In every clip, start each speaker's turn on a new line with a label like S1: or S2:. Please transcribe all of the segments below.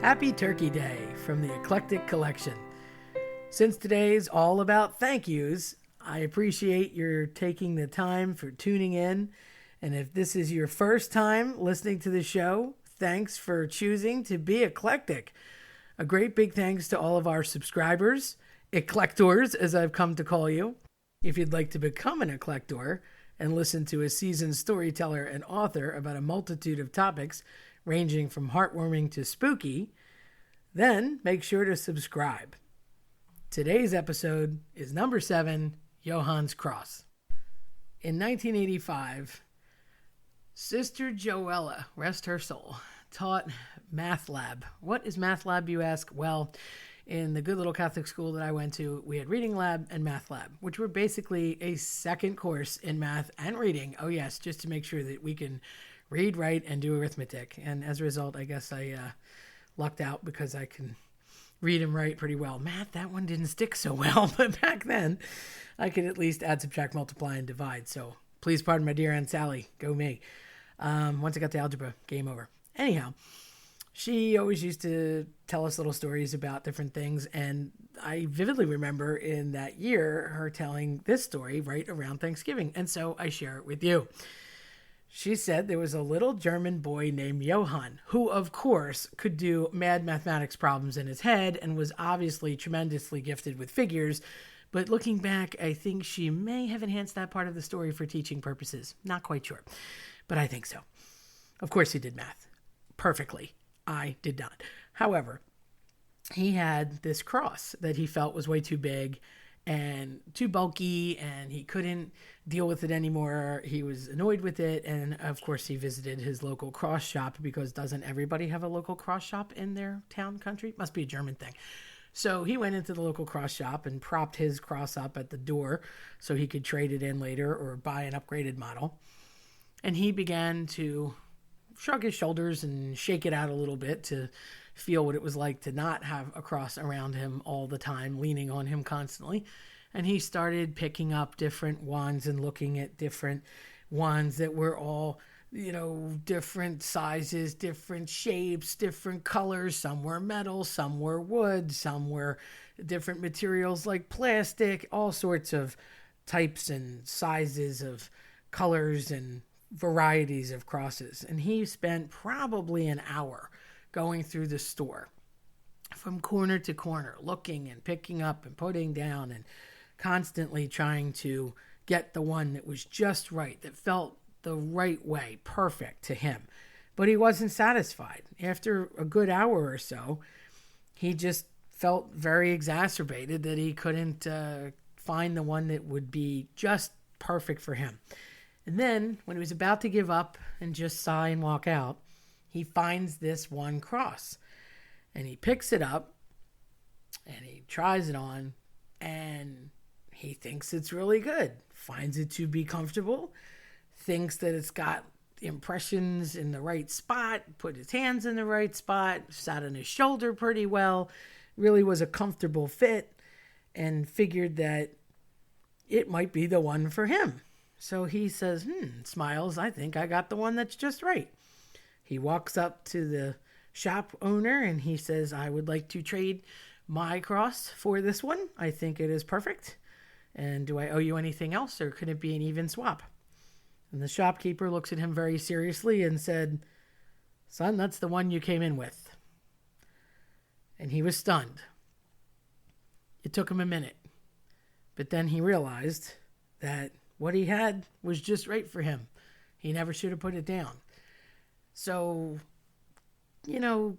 S1: Happy Turkey Day from the Eclectic Collection. Since today's all about thank yous, I appreciate your taking the time for tuning in. And if this is your first time listening to the show, thanks for choosing to be eclectic. A great big thanks to all of our subscribers, eclectors as I've come to call you. If you'd like to become an eclector and listen to a seasoned storyteller and author about a multitude of topics ranging from heartwarming to spooky, then make sure to subscribe. Today's episode is number 7, Johan's Cross. In 1985, Sister Joella, rest her soul, taught math lab. What is math lab, you ask? Well, in the good little Catholic school that I went to, we had reading lab and math lab, which were basically a second course in math and reading. Oh yes, just to make sure that we can read, write, and do arithmetic. And as a result, I guess I lucked out because I can read and write pretty well. Math, that one didn't stick so well, but back then I could at least add, subtract, multiply, and divide. So please pardon my dear Aunt Sally. Go me. Once I got to algebra, game over. Anyhow, she always used to tell us little stories about different things, and I vividly remember in that year her telling this story right around Thanksgiving, and so I share it with you. She said there was a little German boy named Johan, who of course could do mad mathematics problems in his head and was obviously tremendously gifted with figures, but looking back, I think she may have enhanced that part of the story for teaching purposes. Not quite sure, but I think so. Of course he did math perfectly. I did not. However, he had this cross that he felt was way too big and too bulky, and he couldn't deal with it anymore. He was annoyed with it, and of course he visited his local cross shop, because doesn't everybody have a local cross shop in their town, country? Must be a German thing. So he went into the local cross shop and propped his cross up at the door so he could trade it in later or buy an upgraded model. And he began to shrug his shoulders and shake it out a little bit to feel what it was like to not have a cross around him all the time, leaning on him constantly. And he started picking up different wands and looking at different wands that were all, different sizes, different shapes, different colors. Some were metal, some were wood, some were different materials like plastic, all sorts of types and sizes of colors and varieties of crosses. And he spent probably an hour going through the store from corner to corner, looking and picking up and putting down and constantly trying to get the one that was just right, that felt the right way, perfect to him. But he wasn't satisfied. After a good hour or so, he just felt very exacerbated that he couldn't find the one that would be just perfect for him. And then, when he was about to give up and just sigh and walk out, he finds this one cross. And he picks it up, and he tries it on, and he thinks it's really good. Finds it to be comfortable, thinks that it's got impressions in the right spot, put his hands in the right spot, sat on his shoulder pretty well, really was a comfortable fit, and figured that it might be the one for him. So he says, smiles, I think I got the one that's just right. He walks up to the shop owner and he says, I would like to trade my cross for this one. I think it is perfect. And do I owe you anything else, or could it be an even swap? And the shopkeeper looks at him very seriously and said, son, that's the one you came in with. And he was stunned. It took him a minute. But then he realized that what he had was just right for him. He never should have put it down. So,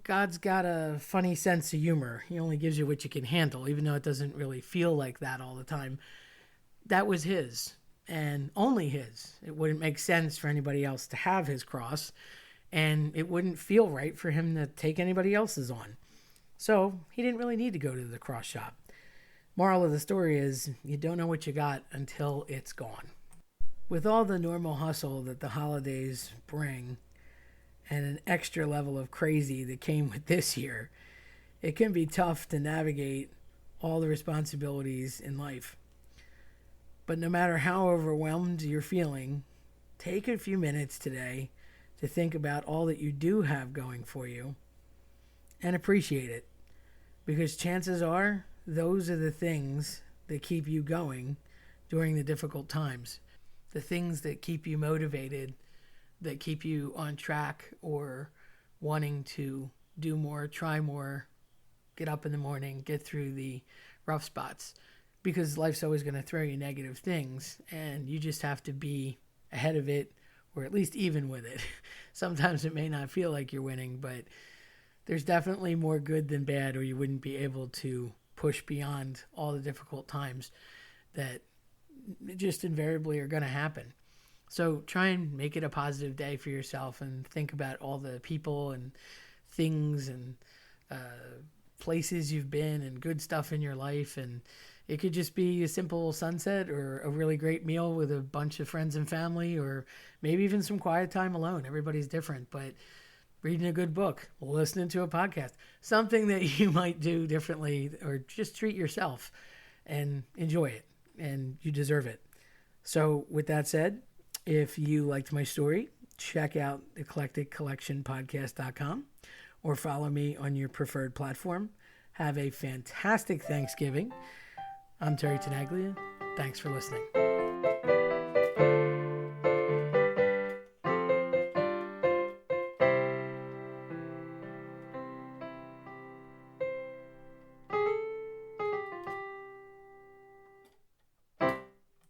S1: God's got a funny sense of humor. He only gives you what you can handle, even though it doesn't really feel like that all the time. That was his, and only his. It wouldn't make sense for anybody else to have his cross, and it wouldn't feel right for him to take anybody else's on. So he didn't really need to go to the cross shop. Moral of the story is, you don't know what you got until it's gone. With all the normal hustle that the holidays bring, and an extra level of crazy that came with this year, it can be tough to navigate all the responsibilities in life. But no matter how overwhelmed you're feeling, take a few minutes today to think about all that you do have going for you and appreciate it, because chances are those are the things that keep you going during the difficult times. The things that keep you motivated, that keep you on track or wanting to do more, try more, get up in the morning, get through the rough spots. Because life's always going to throw you negative things, and you just have to be ahead of it, or at least even with it. Sometimes it may not feel like you're winning, but there's definitely more good than bad, or you wouldn't be able to push beyond all the difficult times that just invariably are going to happen. So try and make it a positive day for yourself, and think about all the people and things and places you've been and good stuff in your life. And it could just be a simple sunset, or a really great meal with a bunch of friends and family, or maybe even some quiet time alone. Everybody's different, but reading a good book, listening to a podcast, something that you might do differently, or just treat yourself and enjoy it, and you deserve it. So with that said, if you liked my story, check out eclecticcollectionpodcast.com or follow me on your preferred platform. Have a fantastic Thanksgiving. I'm Terry Tenaglia. Thanks for listening.